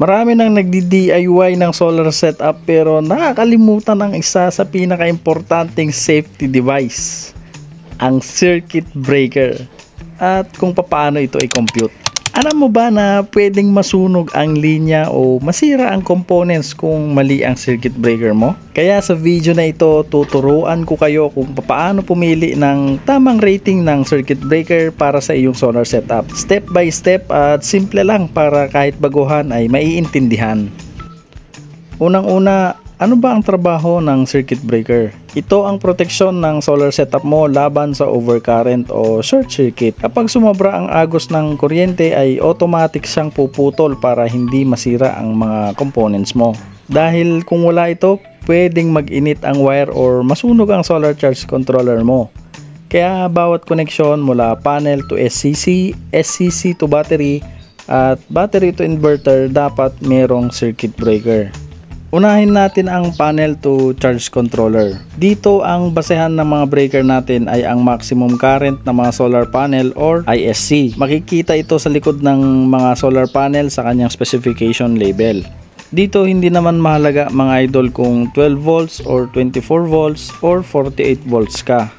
Marami nang nagdi-DIY ng solar setup pero nakakalimutan ang isa sa pinaka-importanting safety device, ang circuit breaker, at kung paano ito i-compute. Alam mo ba na pwedeng masunog ang linya o masira ang components kung mali ang circuit breaker mo? Kaya sa video na ito, tuturuan ko kayo kung paano pumili ng tamang rating ng circuit breaker para sa iyong solar setup. Step by step at simple lang para kahit baguhan ay maiintindihan. Unang-una, ano ba ang trabaho ng circuit breaker? Ito ang proteksyon ng solar setup mo laban sa overcurrent o short circuit. Kapag sumobra ang agos ng kuryente ay automatic siyang puputol para hindi masira ang mga components mo. Dahil kung wala ito, pwedeng mag-init ang wire or masunog ang solar charge controller mo. Kaya bawat connection mula panel to SCC, SCC to battery, at battery to inverter dapat merong circuit breaker. Unahin natin ang panel to charge controller. Dito ang basehan ng mga breaker natin ay ang maximum current ng mga solar panel or ISC. Makikita ito sa likod ng mga solar panel sa kanyang specification label. Dito hindi naman mahalaga mga idol kung 12 volts or 24 volts or 48 volts ka.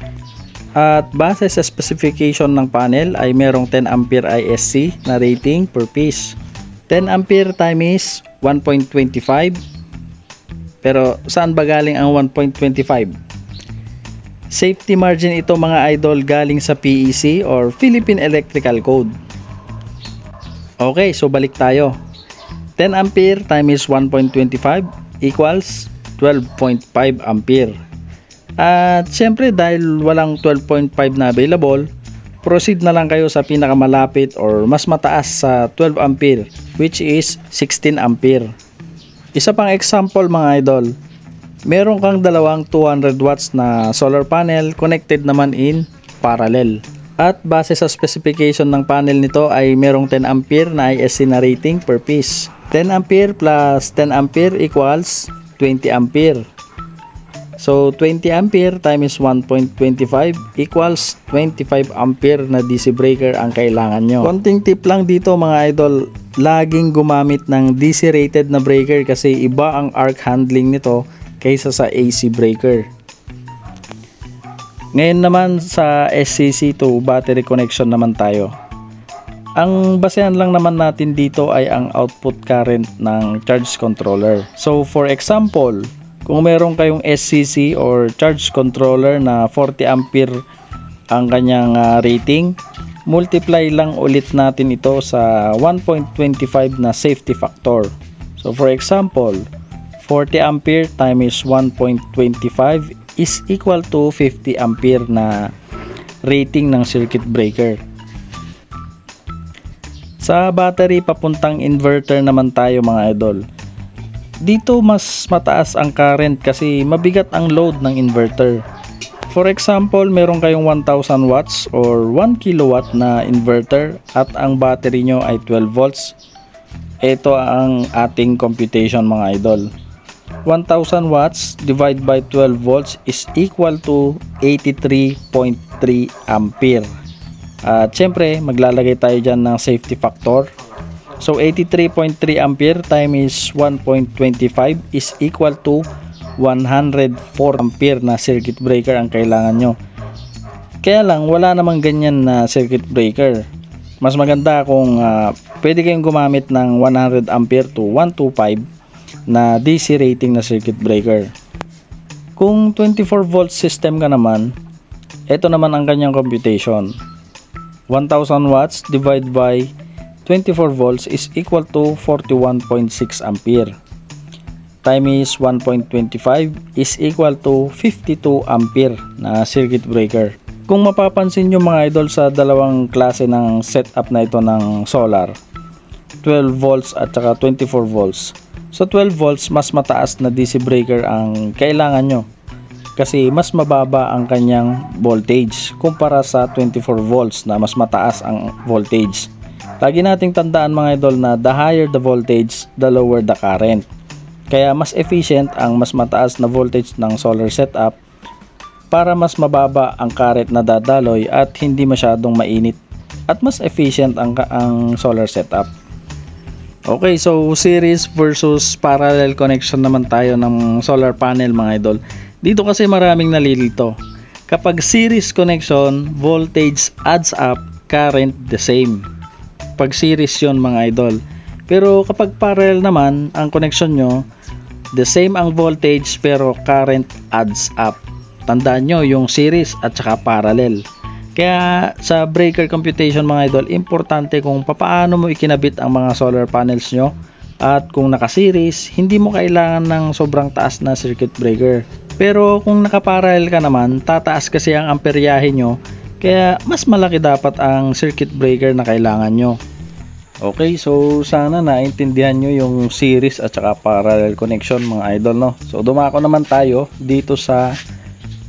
At base sa specification ng panel ay merong 10 ampere ISC na rating per piece. 10 ampere time is 1.25. Pero saan ba galing ang 1.25? Safety margin ito mga idol galing sa PEC or Philippine Electrical Code. Okay, so balik tayo. 10 ampere times 1.25 equals 12.5 ampere. At syempre dahil walang 12.5 na available, proceed na lang kayo sa pinakamalapit or mas mataas sa 12 ampere which is 16 ampere. Isa pang example mga idol, meron kang dalawang 200 watts na solar panel connected naman in parallel. At base sa specification ng panel nito ay merong 10 ampere na ISC na rating per piece. 10 ampere plus 10 ampere equals 20 ampere. So 20 ampere times 1.25 equals 25 ampere na DC breaker ang kailangan nyo. Konting tip lang dito mga idol, laging gumamit ng DC rated na breaker kasi iba ang arc handling nito kaysa sa AC breaker. Ngayon naman sa SCC to battery connection naman tayo. Ang basehan lang naman natin dito ay ang output current ng charge controller. So for example, kung meron kayong SCC or charge controller na 40 ampere ang kanyang rating, multiply lang ulit natin ito sa 1.25 na safety factor. So for example, 40 ampere times 1.25 is equal to 50 ampere na rating ng circuit breaker. Sa battery papuntang inverter naman tayo mga idol. Dito mas mataas ang current kasi mabigat ang load ng inverter. For example, meron kayong 1000 watts or 1 kilowatt na inverter at ang battery nyo ay 12 volts. Ito ang ating computation mga idol. 1000 watts divided by 12 volts is equal to 83.3 ampere. At syempre, maglalagay tayo dyan ng safety factor. So 83.3 ampere times 1.25 is equal to 104 ampere na circuit breaker ang kailangan nyo. Kaya lang wala namang ganyan na circuit breaker. Mas maganda kung pwede kayong gumamit ng 100 ampere to 125 na DC rating na circuit breaker. Kung 24 volt system ka naman, ito naman ang kanyang computation. 1000 watts divided by 24 volts is equal to 41.6 ampere. Time is 1.25 is equal to 52 ampere na circuit breaker. Kung mapapansin nyo mga idol sa dalawang klase ng setup na ito ng solar, 12 volts at saka 24 volts. Sa 12 volts mas mataas na DC breaker ang kailangan nyo kasi mas mababa ang kanyang voltage kumpara sa 24 volts na mas mataas ang voltage. Lagi nating tandaan mga idol na the higher the voltage, the lower the current. Kaya mas efficient ang mas mataas na voltage ng solar setup para mas mababa ang current na dadaloy at hindi masyadong mainit at mas efficient ang solar setup. Okay, so series versus parallel connection naman tayo ng solar panel mga idol. Dito kasi maraming nalilito. Kapag series connection, voltage adds up, current the same. Pag series yon mga idol. Pero kapag parallel naman ang connection nyo, the same ang voltage pero current adds up. Tandaan nyo yung series at saka parallel. Kaya sa breaker computation mga idol, importante kung paano mo ikinabit ang mga solar panels nyo. At kung naka-series, hindi mo kailangan ng sobrang taas na circuit breaker. Pero kung naka-parallel ka naman, tataas kasi ang amperyahe nyo. Kaya mas malaki dapat ang circuit breaker na kailangan nyo. Okay, so sana naintindihan nyo yung series at saka parallel connection mga idol, no? So dumako naman tayo dito sa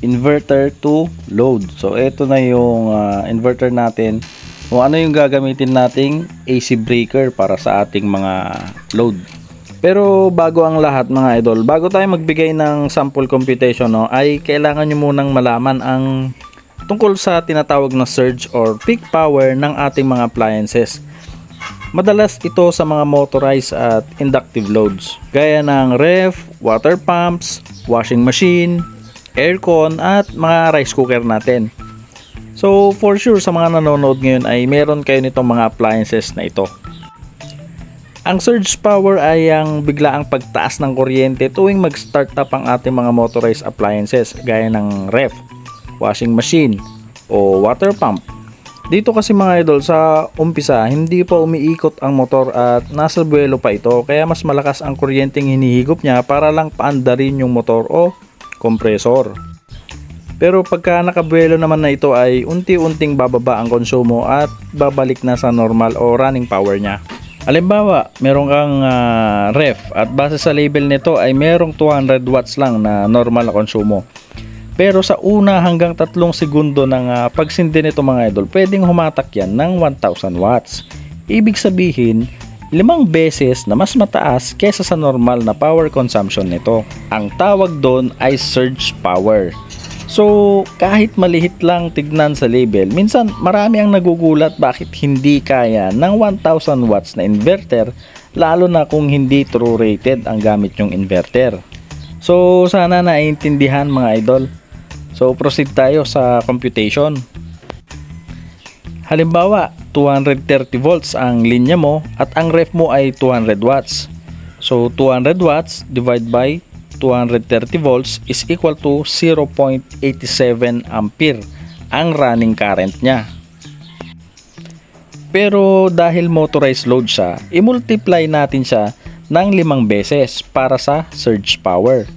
inverter to load. So ito na yung inverter natin. Kung ano yung gagamitin nating AC breaker para sa ating mga load. Pero bago ang lahat mga idol, bago tayo magbigay ng sample computation, no, ay kailangan nyo munang malaman ang tungkol sa tinatawag na surge or peak power ng ating mga appliances. Madalas ito sa mga motorized at inductive loads gaya ng ref, water pumps, washing machine, aircon at mga rice cooker natin. So for sure sa mga nanonood ngayon ay meron kayo nitong mga appliances na ito. Ang surge power ay ang biglaang pagtaas ng kuryente tuwing mag-start up ang ating mga motorized appliances gaya ng ref, washing machine o water pump. Dito kasi mga idol sa umpisa hindi pa umiikot ang motor at nasa buwelo pa ito kaya mas malakas ang kuryenteng hinihigop niya para lang paandarin yung motor o compressor. Pero pagka nakabuelo naman na ito ay unti-unting bababa ang konsumo at babalik na sa normal o running power niya. Halimbawa, meron kang ref at base sa label nito ay merong 200 watts lang na normal na konsumo. Pero sa una hanggang 3 segundo ng pagsindi nito mga idol, pwedeng humatak yan ng 1000 watts. Ibig sabihin, 5 beses na mas mataas kesa sa normal na power consumption nito. Ang tawag doon ay surge power. So kahit malihit lang tignan sa label, minsan marami ang nagugulat bakit hindi kaya ng 1000 watts na inverter, lalo na kung hindi true rated ang gamit yung inverter. So sana naiintindihan mga idol. So proceed tayo sa computation. Halimbawa, 230 volts ang linya mo at ang ref mo ay 200 watts. So 200 watts divided by 230 volts is equal to 0.87 ampere ang running current niya. Pero dahil motorized load siya, i-multiply natin siya ng 5 beses para sa surge power.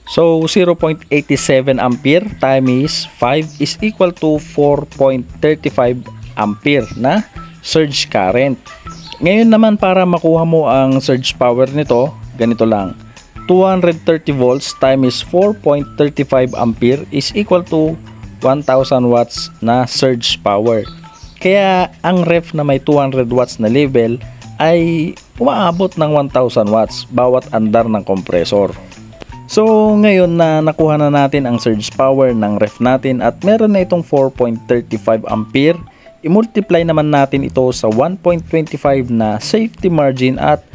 So 0.87 ampere times 5 is equal to 4.35 ampere na surge current. Ngayon naman para makuha mo ang surge power nito, ganito lang. 230 volts times 4.35 ampere is equal to 1000 watts na surge power. Kaya ang ref na may 200 watts na level ay umaabot ng 1000 watts bawat andar ng compressor. So ngayon na nakuha na natin ang surge power ng ref natin at meron na itong 4.35 ampere, i-multiply naman natin ito sa 1.25 na safety margin at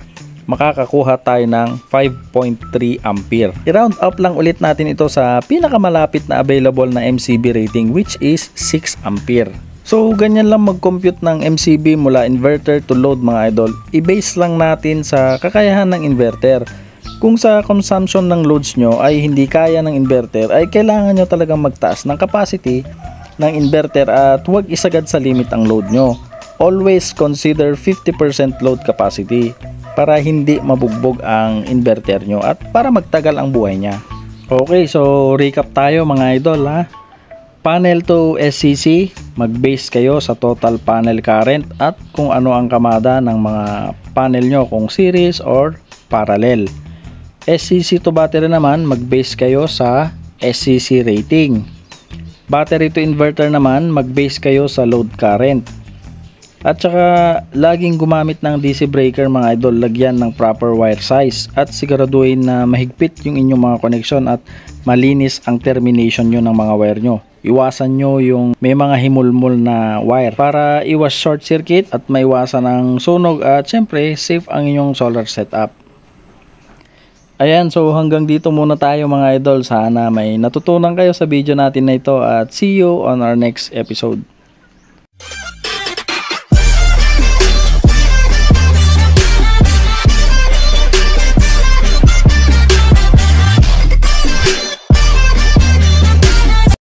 makakakuha tayo ng 5.3 ampere. I-round up lang ulit natin ito sa pinakamalapit na available na MCB rating which is 6 ampere. So ganyan lang mag-compute ng MCB mula inverter to load mga idol. I-base lang natin sa kakayahan ng inverter. Kung sa consumption ng loads nyo ay hindi kaya ng inverter, ay kailangan nyo talagang magtaas ng capacity ng inverter at huwag isagad sa limit ang load nyo. Always consider 50% load capacity para hindi mabugbog ang inverter nyo at para magtagal ang buhay niya. Okay, so recap tayo mga idol ha. Panel to SCC, mag-base kayo sa total panel current at kung ano ang kamada ng mga panel nyo, kung series or parallel. SCC to battery naman, mag-base kayo sa SCC rating. Battery to inverter naman, mag-base kayo sa load current. At saka laging gumamit ng DC breaker mga idol, lagyan ng proper wire size at siguraduhin na mahigpit yung inyong mga connection at malinis ang termination nyo ng mga wire nyo. Iwasan nyo yung may mga himulmol na wire para iwas short circuit at maiwasan ang sunog at syempre safe ang inyong solar setup. Ayan, so hanggang dito muna tayo mga idol. Sana may natutunan kayo sa video natin na ito at see you on our next episode.